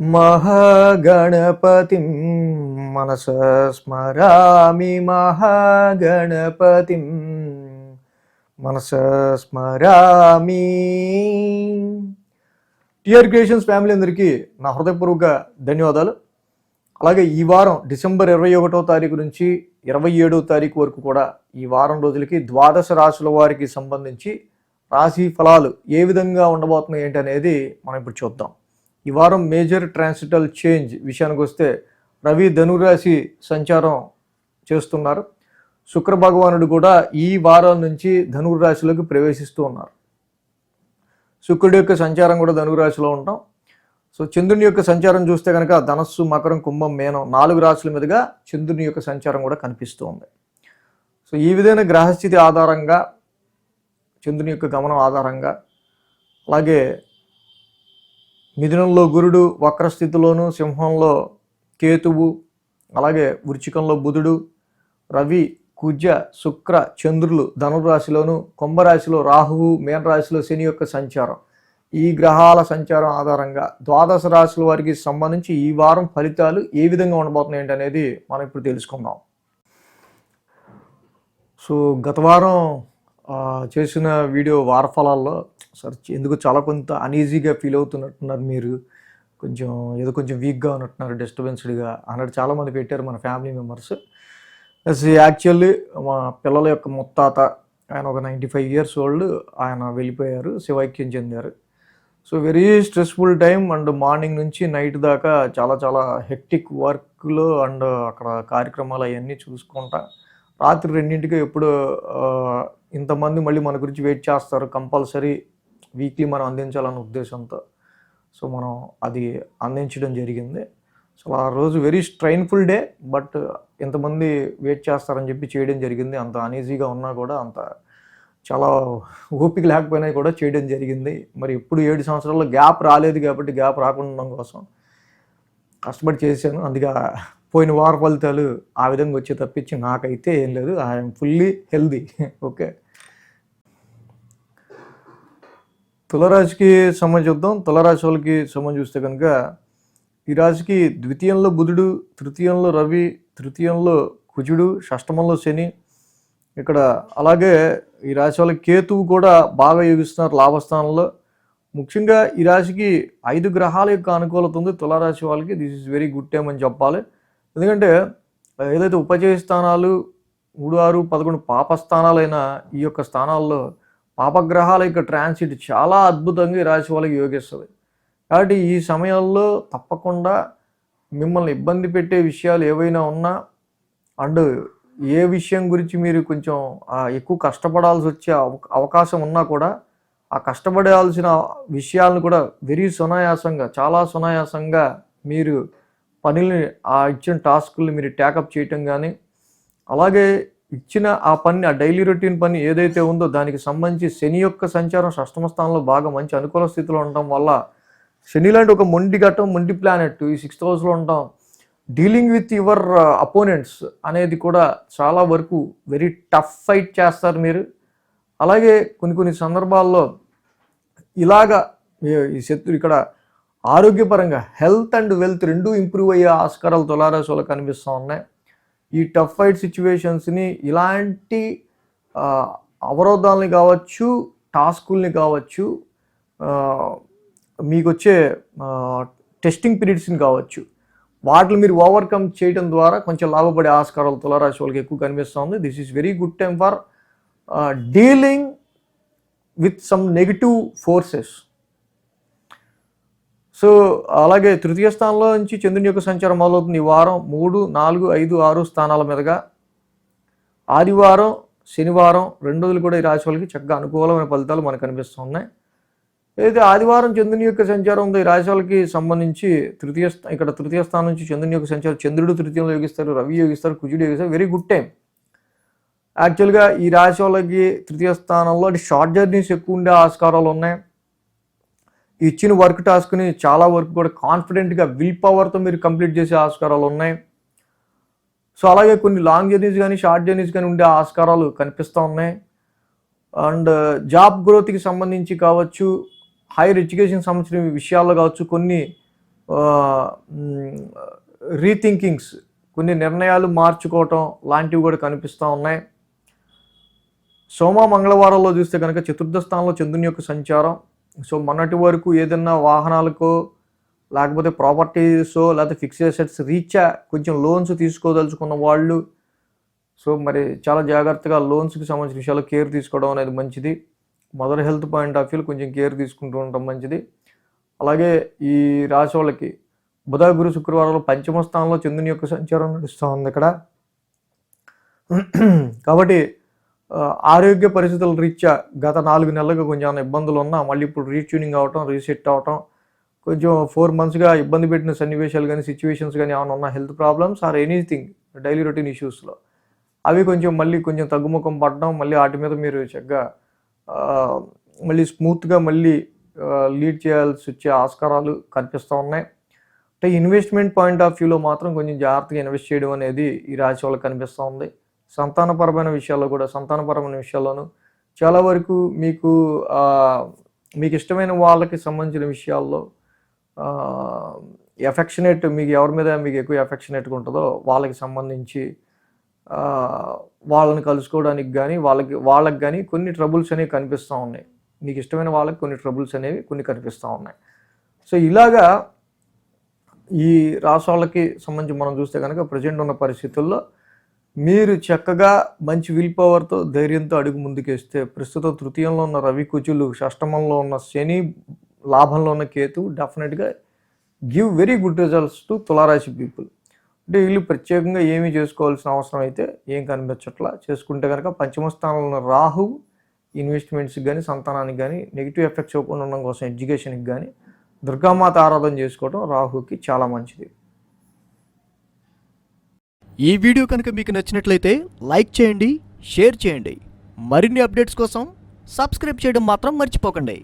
మహాగణపతిం మనసా స్మరామి మహాగణపతిం మనసా స్మరామి. TR creations family అందరికీ నా హృదయపూర్వక ధన్యవాదాలు. అలాగే ఈ వారం డిసెంబర్ 21వ తారీఖు నుంచి 27వ తారీఖు వరకు కూడా ఈ వారం రోజులకి ద్వాదశ రాశుల వారికి సంబంధించి రాశి ఫలాలు ఏ విధంగా ఉండబోతున్నాయి ఏంటి అనేది మనం ఇప్పుడు చూద్దాం. ఈ వారం మేజర్ ట్రాన్సిటల్ చేంజ్ విషయానికి వస్తే రవి ధనురాశి సంచారం చేస్తున్నారు. శుక్ర భగవానుడు కూడా ఈ వారం నుంచి ధనురాశిలోకి ప్రవేశిస్తూ ఉన్నారు. శుక్రుడి యొక్క సంచారం కూడా ధనురాశిలో ఉంటాం. సో చంద్రుని యొక్క సంచారం చూస్తే కనుక ధనస్సు, మకరం, కుంభం, మేనం 4 రాశుల మీదుగా చంద్రుని యొక్క సంచారం కూడా కనిపిస్తూ ఉంది. సో ఈ విధమైన గ్రహస్థితి ఆధారంగా, చంద్రుని యొక్క గమనం ఆధారంగా, అలాగే మిథునంలో గురుడు వక్రస్థితిలోను, సింహంలో కేతువు, అలాగే వృచ్చికంలో బుధుడు, రవి, కుజ, శుక్ర, చంద్రులు ధనురాశిలోను, కుంభరాశిలో రాహువు, మీనరాశిలో శని యొక్క సంచారం, ఈ గ్రహాల సంచారం ఆధారంగా ద్వాదశ రాశుల వారికి సంబంధించి ఈ వారం ఫలితాలు ఏ విధంగా ఉండబోతున్నాయి అనేది మనం ఇప్పుడు తెలుసుకుందాం. సో గత వారం చేసిన వీడియో వార ఫలాల్లో ఎందుకు చాలా కొంత అనీజీగా ఫీల్ అవుతున్నట్టున్నారు, మీరు కొంచెం వీక్గా ఉన్నట్టున్నారు, డిస్టర్బెన్స్డ్గా అన్నట్టు చాలామంది పెట్టారు మన ఫ్యామిలీ మెంబర్స్. యాక్చువల్లీ మా పిల్లల యొక్క ముత్తాత ఆయన ఒక 95 years ఓల్డ్, ఆయన వెళ్ళిపోయారు, శివైక్యం చెందారు. So very stressful time and morning నుంచి నైట్ దాకా చాలా హెక్టిక్ వర్క్లో అండ్ అక్కడ కార్యక్రమాలు అవన్నీ చూసుకుంటా రాత్రి 2ంటికి ఎప్పుడు ఇంతమంది మళ్ళీ మన గురించి వెయిట్ చేస్తారు, కంపల్సరీ వీక్లీ మనం అందించాలన్న ఉద్దేశంతో సో మనం అది అందించడం జరిగింది. సో ఆ రోజు వెరీ స్ట్రైన్ఫుల్ డే, బట్ ఇంతమంది వెయిట్ చేస్తారని చెప్పి చేయడం జరిగింది. అంత అనీజీగా ఉన్నా కూడా, అంత చాలా ఓపిక లేకపోయినా కూడా చేయడం జరిగింది. మరి ఎప్పుడు 7 సంవత్సరాల్లో గ్యాప్ రాలేదు కాబట్టి గ్యాప్ రాకుండా ఉండడం కోసం కష్టపడి చేశాను. అందుకే పోయిన వార ఫలితాలు ఆ విధంగా వచ్చే తప్పించి నాకైతే ఏం లేదు. I'm fully healthy. ఓకే, తులరాశికి సంబంధించి చూద్దాం. తులరాశి వాళ్ళకి సంబంధించి చూస్తే కనుక ఈ రాశికి ద్వితీయంలో బుధుడు, తృతీయంలో రవి, తృతీయంలో కుజుడు, షష్టమంలో శని ఇక్కడ. అలాగే ఈ రాశి వాళ్ళకి కేతువు కూడా బాగా యోగిస్తున్నారు లాభస్థానంలో. ముఖ్యంగా ఈ రాశికి 5 గ్రహాల యొక్క అనుకూలత ఉంది తులారాశి వాళ్ళకి. This is very good time అని చెప్పాలి. ఎందుకంటే ఏదైతే ఉపజయ స్థానాలు 3, 6, 11 పాపస్థానాలైన ఈ యొక్క స్థానాల్లో పాపగ్రహాల యొక్క ట్రాన్సిట్ చాలా అద్భుతంగా ఈ రాశి వాళ్ళకి యోగిస్తుంది. కాబట్టి ఈ సమయంలో తప్పకుండా మిమ్మల్ని ఇబ్బంది పెట్టే విషయాలు ఏవైనా ఉన్నా అండ్ ఏ విషయం గురించి మీరు కొంచెం ఎక్కువ కష్టపడాల్సి వచ్చే అవకాశం ఉన్నా కూడా ఆ కష్టపడాల్సిన విషయాలను కూడా వెరీ సునాయాసంగా, చాలా సునాయాసంగా మీరు పనుల్ని, ఆ ఇచ్చిన టాస్కుల్ని మీరు ట్యాకప్ చేయటం కానీ, అలాగే ఇచ్చిన ఆ పని, ఆ డైలీ రొటీన్ పని ఏదైతే ఉందో దానికి సంబంధించి శని యొక్క సంచారం షష్టమ స్థానంలో బాగా మంచి అనుకూల స్థితిలో ఉండటం వల్ల, శని లాంటి ఒక మొండి ఘట్టం, మొండి ప్లానెట్ ఈ 6th హౌస్లో ఉండటం, డీలింగ్ విత్ యువర్ అపోనెంట్స్ అనేది కూడా చాలా వరకు వెరీ టఫ్ ఫైట్ చేస్తారు మీరు. అలాగే కొన్ని సందర్భాల్లో ఇలాగా ఈ శత్రు ఇక్కడ ఆరోగ్యపరంగా హెల్త్ అండ్ వెల్త్ రెండూ ఇంప్రూవ్ అయ్యే ఆస్కారాలు తులారాశి వాళ్ళకి కనిపిస్తూ ఉన్నాయి. ఈ టఫ్ ఫైట్ సిచ్యువేషన్స్ని, ఇలాంటి అవరోధాలని కావచ్చు, టాస్కుల్ని కావచ్చు, మీకు వచ్చే టెస్టింగ్ పీరియడ్స్ని కావచ్చు, వాటిని మీరు ఓవర్కమ్ చేయడం ద్వారా కొంచెం లాభపడే ఆస్కారాలు తులారాశి వాళ్ళకి ఎక్కువ కనిపిస్తూ ఉంది. This is very good time for dealing with some negative forces. So అలాగే తృతీయ స్థానంలో నుంచి చంద్రుని యొక్క సంచారం మొదలవుతుంది ఈ వారం 3, 4, 5, 6 స్థానాల మీదుగా. ఆదివారం, శనివారం 2 రోజులు కూడా ఈ రాశి వాళ్ళకి చక్కగా అనుకూలమైన ఫలితాలు మనకు కనిపిస్తున్నాయి. ఏదైతే ఆదివారం చంద్రుని యొక్క సంచారం ఉందో ఈ రాశి వాళ్ళకి సంబంధించి ఇక్కడ తృతీయ స్థానం నుంచి చంద్రుని యొక్క సంచారం, చంద్రుడు తృతీయంలో యోగిస్తారు, రవి యోగిస్తారు, కుజుడు యోగిస్తారు. Very good time. యాక్చువల్గా ఈ రాశి వాళ్ళకి తృతీయ స్థానంలో షార్ట్ జర్నీస్ ఎక్కువ ఉండే ఆస్కారాలు ఉన్నాయి. ఇచ్చిన వర్క్ టాస్క్ని చాలా వరకు కూడా కాన్ఫిడెంట్గా, విల్ పవర్తో మీరు కంప్లీట్ చేసే ఆస్కారాలు ఉన్నాయి. సో అలాగే కొన్ని లాంగ్ జర్నీస్ కానీ, షార్ట్ జర్నీస్ కానీ ఉండే ఆస్కారాలు కనిపిస్తూ ఉన్నాయి. అండ్ జాబ్ గ్రోత్కి సంబంధించి కావచ్చు, హైయర్ ఎడ్యుకేషన్ సంబంధించిన విషయాల్లో కావచ్చు, కొన్ని రీథింకింగ్స్, కొన్ని నిర్ణయాలు మార్చుకోవటం లాంటివి కూడా కనిపిస్తూ ఉన్నాయి. సోమ మంగళవారంలో చూస్తే కనుక చతుర్థ స్థానంలో చంద్రుని యొక్క సంచారం. సో మొన్నటి వరకు ఏదన్నా వాహనాలకో లేకపోతే ప్రాపర్టీసో లేకపోతే ఫిక్స్డ్ అసెట్స్ రీత్యా కొంచెం లోన్స్ తీసుకోదలుచుకున్న వాళ్ళు సో మరి చాలా జాగ్రత్తగా లోన్స్కి సంబంధించిన విషయాల్లో కేర్ తీసుకోవడం అనేది మంచిది. Mother health point of view కొంచెం కేర్ తీసుకుంటూ ఉండటం మంచిది. అలాగే ఈ రాశి వాళ్ళకి బుధ గురు శుక్రవారంలో పంచమ స్థానంలో చంద్రుని యొక్క సంచారం నడుస్తూ ఉంది ఇక్కడ. కాబట్టి ఆరోగ్య పరిస్థితుల రీత్యా గత 4 నెలలుగా కొంచెం ఇబ్బందులు ఉన్నా మళ్ళీ ఇప్పుడు రీట్యూనింగ్ అవటం, రీసెట్ అవటం, కొంచెం 4 monthsగా ఇబ్బంది పెట్టిన సన్నివేశాలు కానీ సిచ్యువేషన్స్ కానీ ఏమైనా ఉన్న health problems or anything daily routine ఇష్యూస్లో అవి కొంచెం తగ్గుముఖం పడడం, మళ్ళీ వాటి మీద మీరు చక్కగా మళ్ళీ స్మూత్గా మళ్ళీ లీడ్ చేయాల్సి వచ్చే ఆస్కారాలు కనిపిస్తూ ఉన్నాయి. అంటే ఇన్వెస్ట్మెంట్ పాయింట్ ఆఫ్ వ్యూలో మాత్రం కొంచెం జాగ్రత్తగా ఇన్వెస్ట్ చేయడం అనేది ఈ రాశి వాళ్ళకి కనిపిస్తూ ఉంది. సంతానపరమైన విషయాల్లోనూ చాలా వరకు మీకు ఇష్టమైన వాళ్ళకి సంబంధించిన విషయాల్లో ఎఫెక్షనేట్, మీకు ఎవరి మీద మీకు ఎక్కువ ఎఫెక్షనేట్గా ఉంటుందో వాళ్ళకి సంబంధించి వాళ్ళని కలుసుకోవడానికి కానీ వాళ్ళకి కానీ కొన్ని ట్రబుల్స్ అనేవి కనిపిస్తూ ఉన్నాయి. మీకు ఇష్టమైన వాళ్ళకి కొన్ని ట్రబుల్స్ అనేవి కనిపిస్తూ ఉన్నాయి. సో ఇలాగా ఈ రాశి వాళ్ళకి సంబంధించి మనం చూస్తే కనుక ప్రజెంట్ ఉన్న పరిస్థితుల్లో మీరు చక్కగా మంచి విల్ పవర్తో ధైర్యంతో అడుగు ముందుకేస్తే ప్రస్తుతం తృతీయంలో ఉన్న రవి కుజులు, షష్టమంలో ఉన్న శని, లాభంలో ఉన్న కేతు డెఫినెట్గా give very good results to తులారాశి పీపుల్. అంటే వీళ్ళు ప్రత్యేకంగా ఏమీ చేసుకోవాల్సిన అవసరం అయితే ఏం కనిపించట్లా. చేసుకుంటే కనుక పంచమ స్థానంలో ఉన్న రాహు ఇన్వెస్ట్మెంట్స్కి కానీ సంతానానికి కానీ నెగిటివ్ ఎఫెక్ట్స్ ఇవ్వకుండా ఉండడం కోసం ఎడ్యుకేషన్కి కానీ దుర్గామాత ఆరాధన చేసుకోవడం రాహుకి చాలా మంచిది. ఈ వీడియో కనుక మీకు నచ్చినట్లయితే లైక్ చేయండి, షేర్ చేయండి. మరిన్ని అప్డేట్స్ కోసం సబ్స్క్రైబ్ చేయడం మాత్రం మర్చిపోకండి.